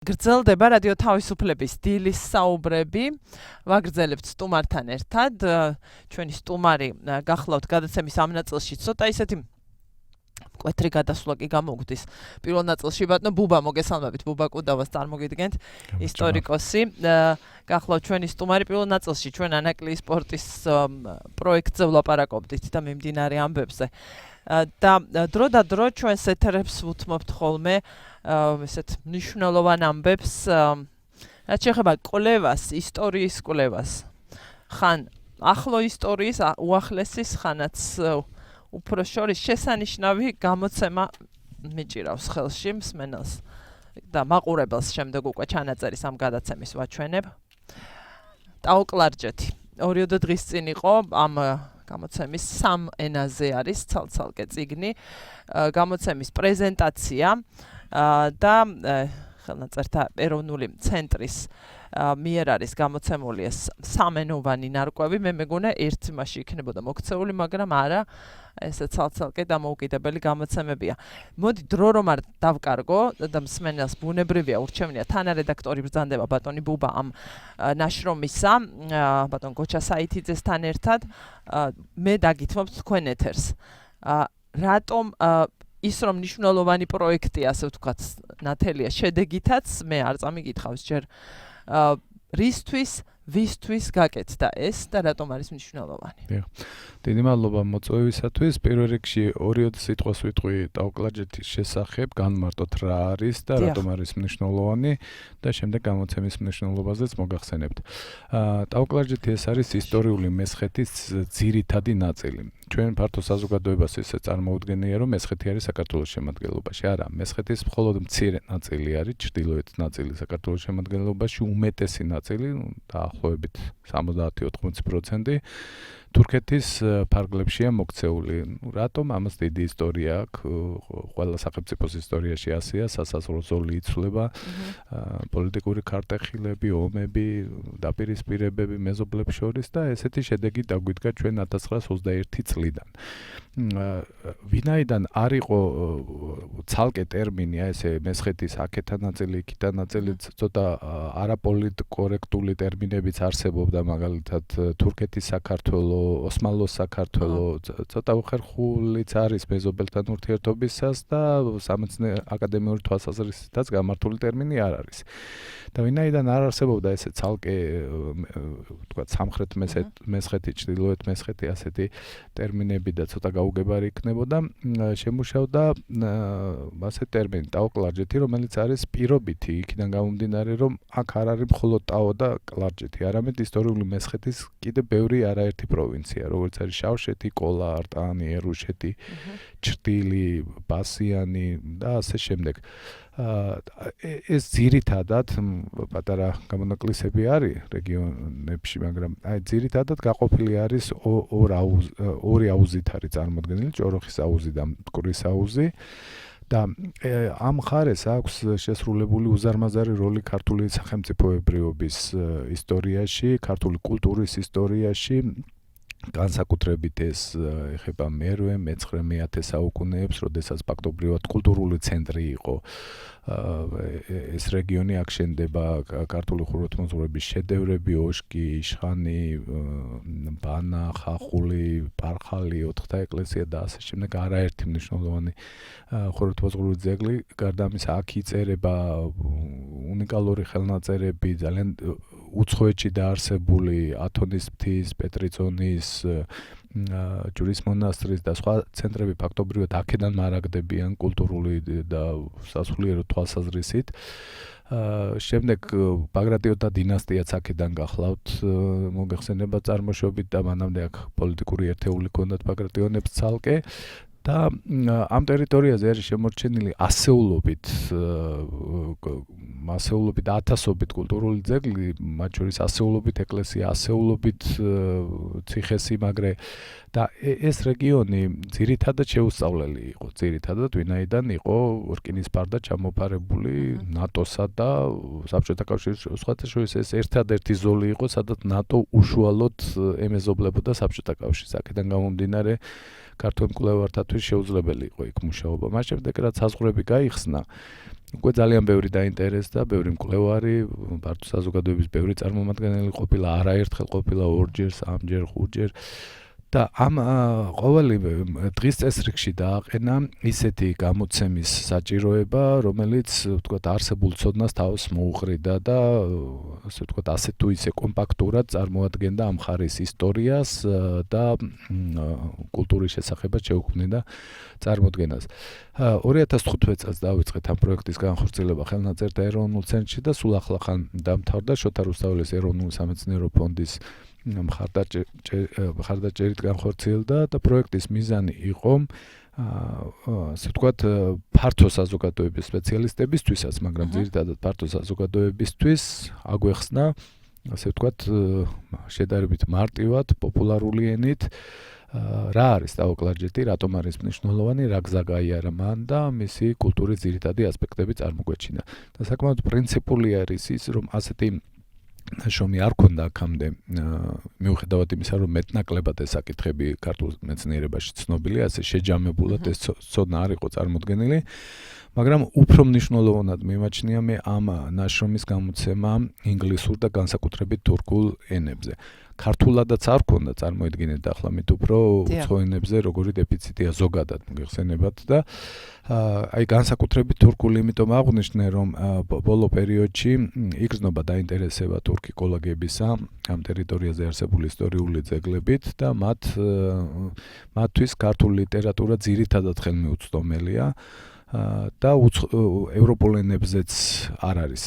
გრძელდება რადიო თავისუფლების დილის საუბრები. ვაგრძელებთ სტუმართან ერთად. ჩვენი სტუმარი გახლავთ გადაცემის ამ ნაწილში ცოტა ისეთი მკვეთრი გადასვლა კი გამოგვდის. პირველ ნაწილში ბატონო ბუბა მოგესალმებით, ბუბა კუდავას წარმოგიდგენთ, ისტორიკოსი. გახლავთ ჩვენი სტუმარი პირველ ნაწილში ჩვენ ანაკლიის სპორტის პროექტზე ვლაპარაკობდით და მიმდინარე ამბებზე. და დრო და დრო ჩვენს ეთერებს ვუთმობთ ხოლმე ესეთ მნიშვნელოვან ამბებს, რაც შეეხება კვლევას, ისტორიის კვლევას. ხან ახლო ისტორიის, უახლესის, ხანაც უფრო შორის შესანიშნავი გამოცემა მიჭირავს ხელში მსმენელს და მაყურებელს შემდეგ უკვე ჩანაწერის ამ გადაცემის ვაჩვენებ. ტაოკლარჯეთი 2 დღის წინ იყო ამ გამოცემის 3 ენაზე არის ცალ-ცალკე წიგნი, გამოცემის პრეზენტაცია და ხელნაწერთა ეროვნული ცენტრის მიერ არის გამოცემული ეს 3-ენოვანი ნარკვევი. მე მეგონა ერთ იმაში იქნებოდა მოქცეული, მაგრამ არა, ესე ცალ-ცალკე დამოუკიდებელი გამოცემებია. მოდი დრო რომ არ დავკარგო და მსმენელს ბუნებრივია ურჩევნია თანარედაქტორი ბრძანდება ბატონი ბუბა ამ ნაშრომისა, ბატონ გოჩა საითიძესთან ერთად. მე დაგითმობთ თქვენ ეთერს. რატომ ის რომ მნიშვნელოვანი პროექტი, ასე ვთქვათ, ნათელია შედეგითაც, მე არ წამიგითხავს ჯერ რისთვის, ვისთვის გაკეთდა ეს და რატომ არის მნიშვნელოვანი. დიდი მადლობა მოწვევისათვის. პირველ რიგში 2 სიტყვას ვიტყვი ტაოკლარჯეთის შესახებ, განმარტოთ რა არის და რატომ არის მნიშვნელოვანი და შემდეგ გამოცემის მნიშვნელობაზეც მოგახსენებთ. ტაოკლარჯეთი ეს არის ისტორიული მესხეთის ძირითადი ნაწილი. ჩვენ ფართო საზოგადოებას ისე წარმოუდგენია, რომ მესხეთი არის საქართველოს შემადგენლობაში. არა, მესხეთის მხოლოდ მცირე ნაწილი არის, ჩრდილოეთ ნაწილი საქართველოს შემადგენლობაში, უმეტესი ნაწილი, დაახლოებით 70-80% თურქეთის ფარგლებშია მოქცეული. რატომ? ამას დიდი ისტორია აქვს. ყველა სახელმწიფოს ისტორიაში ასეა, სასაზღვრო ზოლი იცვლება, პოლიტიკური ქარტეხილები, ომები, დაპირისპირებები მეზობლებს შორის და ესეთი შედეგი დაგვიდგა ჩვენ 1921 წლიდან. ვინაიდან არ იყო ცალკე ტერმინი, ესე მესხეთის აქეთა ნაწილი, იქითა ნაწილი, ცოტა არაპოლიტკორექტული ტერმინებიც არსებობდა, მაგალითად თურქეთის საქართველო, ოსმალოს საქართველო, ცოტა უხერხულიც არის მეზობელთან ურთიერთობისას და სამეცნიერო აკადემიური თვალსაზრისითაც გამართული ტერმინი არ არის. და ვინაიდან არ არსებობდა ესე ცალკე ვთქვათ სამხრეთ მესხეთი, ჩრდილოეთ მესხეთი ასეთი ტერმინები და ცოტა გაუგებარი იქნებოდა, შემუშავდა ასე ტერმინი ტაოკლარჯეთი, რომელიც არის პირობითი, იქიდან გამომდინარე, რომ აქ არ არის მხოლოდ ტაო და კლარჯეთი, არამედ ისტორიული მესხეთის კიდე ბევრი არაერთი პროვინცია, როგორც არის შავშეთი, კოლა, არტანი, ერუშეთი, ჩრდილი, ბასიანი და ასე შემდეგ. ეს ძირითადად პატარა გამონაკლისები არის რეგიონებში, მაგრამ ძირითადად გაყოფილი არის ორი აუზით არის წარმოდგენილი, ჭოროხის აუზი და მტკვრის აუზი. და ამ მხარეს აქვს შესრულებული უზარმაზარი როლი ქართული სახელმწიფოებრიობის ისტორიაში, ქართული კულტურის ისტორიაში. განსაკუთრებით ეს ეხება მერვე, მე-9, მე-10 საუკუნეებს, როდესაც ფაქტობრივად კულტურული ცენტრი იყო ეს რეგიონი. აქ შენდება ქართული ხუროთმოძღვრების შედევრები, ოშკი, იშხანი, ბანა, ხახული, პარხალი, ოთხთა ეკლესია და ასე შემდეგ. არაერთი მნიშვნელოვანი ხუროთმოძღვრული ძეგლი. გარდა ამისა, აქ იწერება უნიკალური ხელნაწერები, ძალიან უცხოეთში დაარსებული ათონის მთის, პეტრიწონის, ჯვრის მონასტრის და სხვა ცენტრები ფაქტობრივად აქედან მარაგდებიან კულტურული და სასულიერო თვალსაზრისით. შემდეგ ბაგრატიონთა დინასტიაც აქედან გახლავთ, მოგეხსენება წარმოშობით და მანამდე აქ პოლიტიკური ერთეული ჰქონდათ ბაგრატიონებს ცალკე. და ამ ტერიტორიაზე არის შემორჩენილი ასეულობით ათასობით კულტურული ძეგლი, მათ შორის ასეულობით ეკლესია, ასეულობით ციხესიმაგრე და ეს რეგიონი ძირითადად შეუსწავლელი იყო, ვინაიდან იყო რკინის ფარდა ჩამოფარებული ნატოსა და საბჭოთა კავშირის სხვათა შორის ეს ერთადერთი ზოლი იყო, სადაც ნატო უშუალოდ ემეზობლებოდა საბჭოთა კავშირს. აქედან გამომდინარე ქართველ მკვლევართათვის შეუძლებელი იყო იქ მუშაობა. მას შემდეგ რაც საზღვრები გაიხსნა, უკვე ძალიან ბევრი დაინტერესდა, ბევრი მკვლევარი, ფართო საზოგადოების ბევრი წარმომადგენელი ყოფილა, არაერთხელ ყოფილა, ორჯერ, სამჯერ, ხუთჯერ. და ამ ყოველი დღის წესრიგში დააყენა ისეთი გამოცემის საჭიროება, რომელიც, ვთქვათ, არსებულ ცოდნას თავს მოუყრიდა და ასე ვთქვათ, ასე თუ ისე კომპაქტურად წარმოადგენდა ამ მხარის ისტორიას და კულტურის შესახებაც შეუქმნიდა წარმოდგენას. 2015 წელს დავიწყეთ ამ პროექტის განხორციელება ხელნაწერთა ეროვნულ ცენტრში და სულ ახლახან დამთავრდა შოთა რუსთაველის ეროვნული სამეცნიერო ფონდის მხარდაჭერით განხორციელდა და პროექტის მიზანი იყო ასე ვთქვათ ფართო საზოგადოების სპეციალისტებისთვისაც, მაგრამ ძირითადად ფართო საზოგადოებისთვის აგვეხსნა ასე ვთქვათ შედარებით მარტივად, პოპულარული ენით რა არის დაოკლარჯეთი, რატომ არის მნიშვნელოვანი, რა გზა გაიარა მან და მისი კულტურის ძირითადი ასპექტები წარმოგვეჩინა. და საკმაოდ პრინციპული არის ის, რომ ასეთი ნაშრომი არ ქონდა აქამდე, მიუხედავად იმისა, რომ მეტნაკლებად ეს საკითხები ქართულ მეცნიერებაში ცნობილია, ასე შეჯამებულად ეს ცოდნა არ იყო წარმოდგენილი, მაგრამ უფრო მნიშვნელოვნად მიმაჩნია მე ამ ნაშრომის გამოცემა ინგლისურ და განსაკუთრებით თურქულ ენებზე. ქართულადაც არ ქონდა, წარმოიდგინეთ ახლა მით უფრო უცხო ენებზე როგორი დეფიციტია ზოგადად მოგეხსენებათ და აი განსაკუთრებით თურქული, იმიტომ აღვნიშნე, რომ ბოლო პერიოდში იგრძნობა დაინტერესება თურქი კოლეგებისა ამ ტერიტორიაზე არსებული ისტორიული ძეგლებით და მათთვის ქართული ლიტერატურა ძირითადად ხელმიუწვდომელია. და ევროპულ ენებზეც არ არის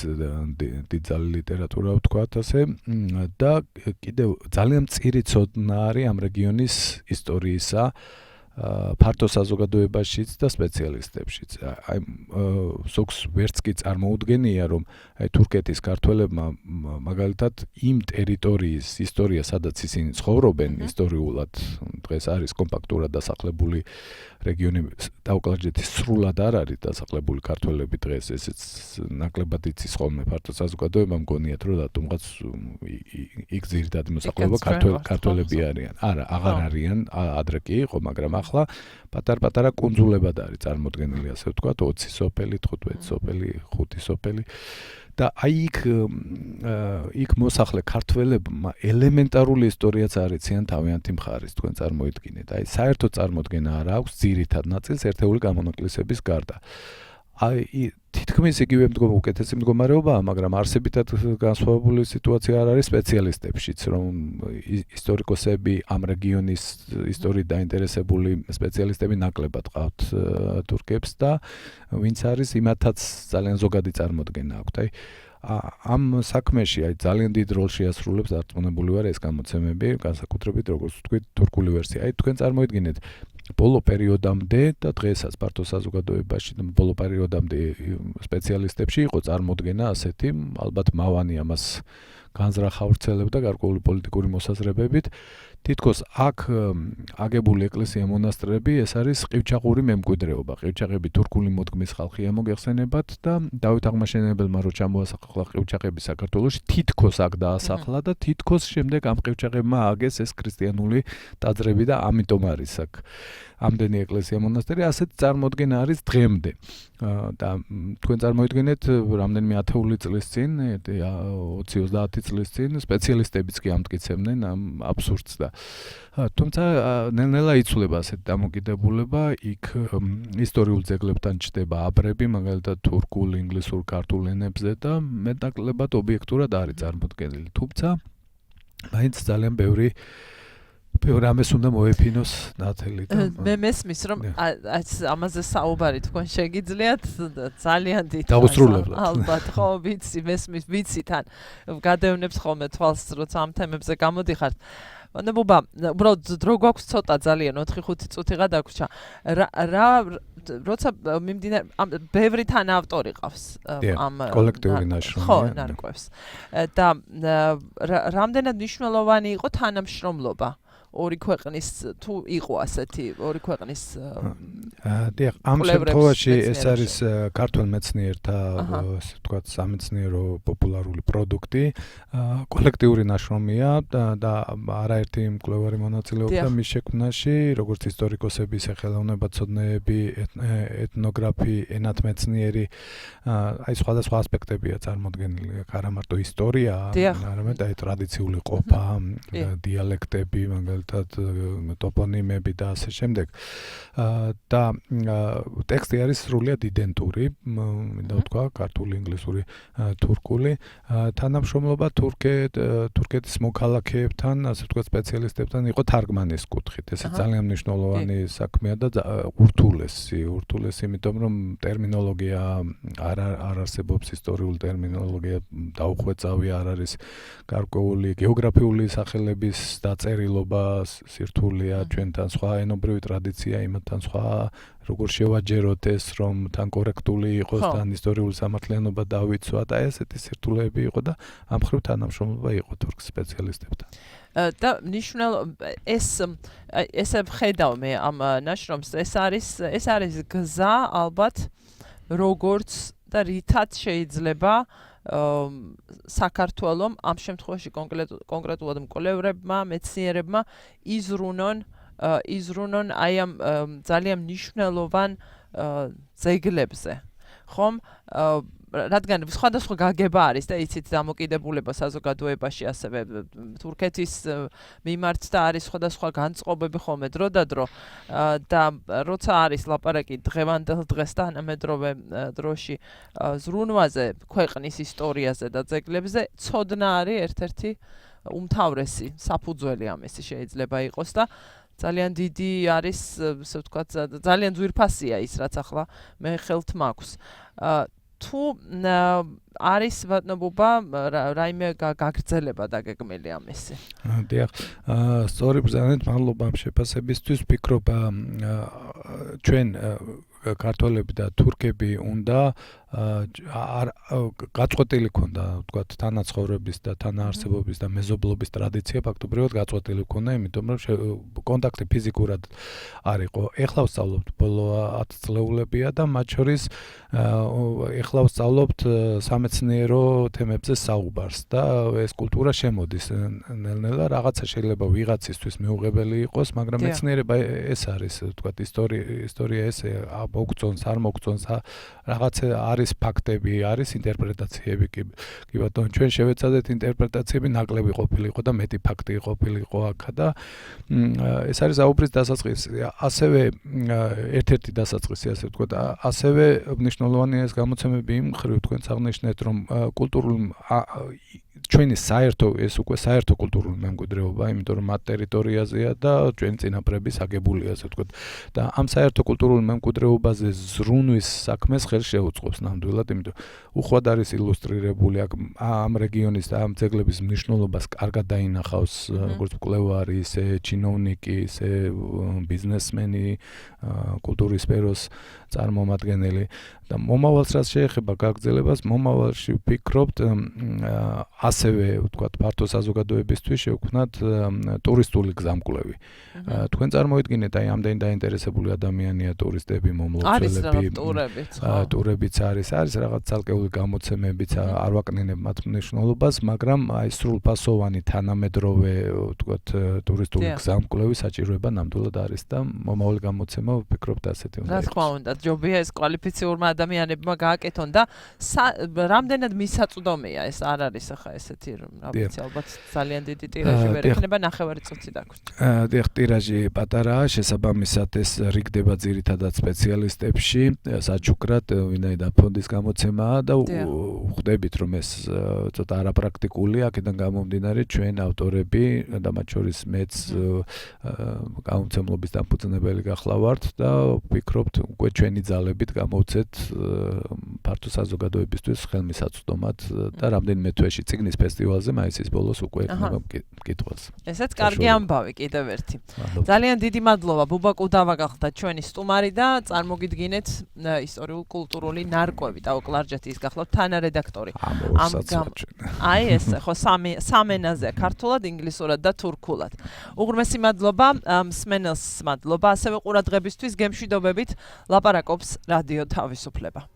დიდძალი ლიტერატურა, ვთქვათ ასე, და კიდევ ძალიან მწირი ცოდნა არის ამ რეგიონის ისტორიისა ფართო საზოგადოებაშიც და სპეციალისტებშიც. აი ზოგს ვერც კი წარმოუდგენია, რომ აი თურქეთის ქართველებმა მაგალითად იმ ტერიტორიის ისტორია, სადაც ისინი ცხოვრობენ ისტორიულად, დღეს არის კომპაქტურად დასახლებული რეგიონი, დაუკლარჯეთი სრულად არ არის დასახლებული ქართველები დღეს, ესეც ნაკლებად იცის ხოლმე ფართო საზოგადოება, მგონიათ, რომ რატომღაც იქ ძირითადი მოსახლეობა ქართველები არიან. არა, აღარ არიან, ადრე კი იყო, მაგრამ ახლა პატარ-პატარა კუნძულებად არის წარმოდგენილი, ასე ვთქვათ, 20 სოფელი, 15 სოფელი, 5 სოფელი. და აი იქ მოსახლე ქართველებმა ელემენტარული ისტორიაც არიციან თავიანთი მხარის, თქვენ წარმოიდგინეთ. აი საერთო წარმოდგენა არ აქვს ძირითად ნაწილს ერთეული გამონაკლისების გარდა. აი თითქმის იგივე უკეთესი მდგომარეობაა, მაგრამ არსებითად განსხვავებული სიტუაცია არ არის სპეციალისტებშიც, რომ ისტორიკოსები ამ რეგიონის ისტორიით დაინტერესებული სპეციალისტები ნაკლებად ყავთ თურქებს და ვინც არის იმათაც ძალიან ზოგადი წარმოდგენა აქვთ. აი ამ საქმეში აი ძალიან დიდ როლს შეასრულებს, დარწმუნებული ვარ, ეს გამოცემები, განსაკუთრებით როგორც ვთქვით, თურქული ვერსია. აი თქვენ წარმოიდგინეთ ბოლო პერიოდამდე და დღესაც ფართო საზოგადოებაში ბოლო პერიოდამდე სპეციალისტებში იყო წარმოდგენა ასეთი, ალბათ მავანი ამას განზრახავრცელებდა გარკვეული პოლიტიკური მოსაზრებებით. თითქოს აქ აგებული ეკლესია მონასტრები, ეს არის ყივჩაღური მემკვიდრეობა. ყივჩაღები თურქული მოდგმის ხალხია, მოგეხსენებათ და დავით აღმაშენებელმა რო ჩამოასახლა ყივჩაღები საქართველოში, თითქოს აქ დაასახლა და თითქოს შემდეგ ამ ყივჩაღებმა ააგეს ეს ქრისტიანული ტაძრები და ამიტომ არის აქ ამდენი ეკლესია მონასტერი, ასეთ წარმოდგენა არის დღემდე. და თქვენ წარმოიდგინეთ, რამდენიმე ათეული წლის წინ, 20-30 წლის წინ სპეციალისტებიც კი ამტკიცებდნენ ამ აბსურდს და თუმცა ნელ-ნელა იცვლება ასეთი დამოკიდებულება, იქ ისტორიულ ძეგლებთან ჩდება აბრები, მაგალითად თურქულ, ინგლისურ, ქართულ ენებზე და მეტნაკლებად ობიექტურად არის წარმოდგენილი. თუმცა მაინც ძალიან ბევრი ამას უნდა მოეფინოს ნათელი და მე მესმის რომ ამაზე საუბარი თქვენ შეგიძლიათ ძალიან დიდ დაუსრულებლად ალბათ ხო ვიცი თან გადაევნებს ხოლმე თვალს როცა ამ თემებზე გამოდიხართ ნებობა უბრალოდ დრო გვაქვს ცოტა ძალიან 4-5 წუთიღა დაგვრჩა რა როცა მიმდინარე ბევრი თანაავტორი ყავს ამ კოლექტიური ნაშრომი ხო ნარკვევს და რამდენად მნიშვნელოვანი იყო თანამშრომლობა ორი ქვეყნის თუ იყო ასეთი ორი ქვეყნის დიახ, ამ შემთხვევაში ეს არის ქართულ მეცნიერთა ასე ვთქვათ სამეცნიერო პოპულარული პროდუქტი, კოლექტიური ნაშრომია და არაერთი მკვლევარი მონაწილეობდა მის შექმნაში, როგორც ისტორიკოსები, სახელოვნებაცოდნეები, ეთნოგრაფი, ენათმეცნიერი, აი სხვადასხვა ასპექტებია წარმოდგენილი, არა მარტო ისტორია, არამედ აი ტრადიციული ყოფა, დიალექტები, მაგალითად ტოპონიმები და ასე შემდეგ. და ტექსტი არის სრულიად იდენტური, მინდა ვთქვა, ქართული, ინგლისური, თურქული, თანამშრომლობა თურქეთის მოქალაქეებთან, ასე ვთქვათ, სპეციალისტებთან იყო თარგმანის კუთხით. ეს ძალიან მნიშვნელოვანი საქმეა და ურთულესი, იმიტომ რომ ტერმინოლოგია არ არსებობს, ისტორიული ტერმინოლოგია დაუხვეწავი არ არის გარკვეული გეოგრაფიული სახელების დაწერილობა სირთულეა, ჩვენთან სხვა ენობრივი ტრადიცია, იმათთან სხვა როგორ შევაჯეროთ ეს, რომ თან კორექტული იყოს, თან ისტორიული სამართლიანობა დავიცვა და ესეთი სირთულეები იყო და ამ მხრივ თანამშრომლობა იყო თურქ სპეციალისტებთან. და ესე ვხედავ მე ამ ნაშრომს, ეს არის გზა ალბათ როგორც და რითაც შეიძლება საქართველოს ამ შემთხვევაში კონკრეტულად მკვლევრებმა, მეცნიერებმა იზრუნონ აი ამ ძალიან მნიშვნელოვან ძეგლებზე. ხომ? რადგან სხვადასხვა გაგება არის და იცით დამოკიდებულება საზოგადოებაში ასევე თურქეთის მიმართ და არის სხვადასხვა განწყობები ხოლმე დრო და დრო და როცა არის ლაპარაკი დღევანდელ დღეს და თანამედროვე დროში ზრუნვაზე, ქვეყნის ისტორიაზე და ძეგლებზე, ცოდნა არის ერთ-ერთი უმთავრესი საფუძველი ამისი შეიძლება იყოს და ძალიან დიდი არის, ასე ვთქვათ, ძალიან ძვირფასია ის, რაც ახლა მე ხელთ მაქვს. თუ არის ბატონობა რაიმე გაგრძელება დაგეგმილი ამისი. დიახ, სწორი ბრძანეთ, მადლობა ამ შეფასებისთვის. ვფიქრობ, ჩვენ ქართველები და თურქები უნდა გაწყვეტილი ქონდა, ვთქვათ, თანაცხოვრების და თანაარსებობის და მეზობლობის ტრადიცია ფაქტობრივად გაწყვეტილი ქონდა, იმიტომ რომ კონტაქტი ფიზიკურად არ იყო. ეხლა ვსწავლობთ ბოლო 10 წლეულებია და მათ შორის ეხლა ვსწავლობთ სამეცნიერო თემებზე საუბარს და ეს კულტურა შემოდის ნელ-ნელა, რაღაცა შეიძლება ვიღაცისთვის მიუღებელი იყოს, მაგრამ მეცნიერება ეს არის, ვთქვათ, ისტორია ეს მოგწონს, არ მოგწონს, რაღაცა არის ფაქტები, არის ინტერპრეტაციები, კი ბატონო, ჩვენ შევეცადეთ ინტერპრეტაციები ნაკლები ყოფილიყო და მეტი ფაქტი ყოფილიყო აქა და ეს არის აუბრის დასაწყისი. ასევე ერთ-ერთი დასაწყისი, ასე ვთქვათ, ასევე მნიშვნელოვანია ეს გამოცემები იმ მხრივ, თქვენც აღნიშნეთ, რომ კულტურული ჩვენი ეს უკვე საერთო კულტურული მემკვიდრეობა, იმიტომ რომ მათ ტერიტორიაზეა და ჩვენი წინაპრების აგებულია, ასე ვთქვათ. და ამ საერთო კულტურულ მემკვიდრეობაზე ზრუნვის საქმეს ხელს შეუწყობს ნამდვილად, იმიტომ უხვად არის ილუსტრირებული ამ რეგიონის და ამ ძეგლების მნიშვნელობას კარგად დაინახავს როგორც მკვლევარი, ისე ჩინოვნიკი, ისე ბიზნესმენი, კულტურის სფეროს წარმომადგენელი. და მომავალს რაც შეეხება გაგრძელებას, მომავალში ვფიქრობთ ასევე, ვთქვათ, ფართო საზოგადოებისთვის შევქმნათ ტურისტული გზამკვლევი. თქვენ წარმოიდგინეთ, აი ამდენი დაინტერესებული ადამიანია ტურისტები, მომლოცველები, ტურებიც არის რაღაც ცალკეული გამოცემებიც, არ ვაკნინებ მათ მნიშვნელობას, მაგრამ აი სრულფასოვანი თანამედროვე, ვთქვათ, ტურისტული გზამკვლევი საჭიროება ნამდვილად არის და მომავალი გამოცემა ვფიქრობთ ასეთი უნდა იყოს. რა თქმა უნდა, ჯობია ეს კვალიფიციურმა ადამიანებმა გააკეთონ და რამდენად მისაწვდომია ეს არ არის ახლა ესეთი რა ვიცი, ალბათ ძალიან დიდი ტირაჟი ვერ ექნება, 9 წუთი დაგვჭირდა. დიახ, ტირაჟი პატარაა, შესაბამისად ეს რიგდება ძირითადად სპეციალისტებში, საჩუქრად, ვინაიდან ფონდის გამოცემაა და ვხვდებით, რომ ეს ცოტა არაპრაქტიკულია, აქედან გამომდინარე ჩვენ ავტორები და მათ შორის მეც გამომცემლობის დამფუძნებელი გახლავართ და ვფიქრობთ, უკვე ჩვენი ძალებით გამოვცეთ ფართო საზოგადოებისთვის ხელმისაწვდომად და რამდენიმე თვეში წიგნის ფესტივალზე მაისის ბოლოს უკვე ექნება მკითხვას. ესეც კარგი ამბავი კიდევ ერთი. ძალიან დიდი მადლობა ბუბა კუდავა გახდა ჩვენი სტუმარი და წარმოგიდგინეთ ისტორიულ-კულტურული ნარკვევი და ოკლარჯეთის გახლავთ თანარედაქტორი. აი ეს ხო სამ ენაზეა ქართულად, ინგლისურად და თურქულად. უღრმესი მადლობა მსმენელს მადლობა ასევე ყურადღებისთვის გემშვიდობებით ლაპარაკობს რადიო თავისუფლება.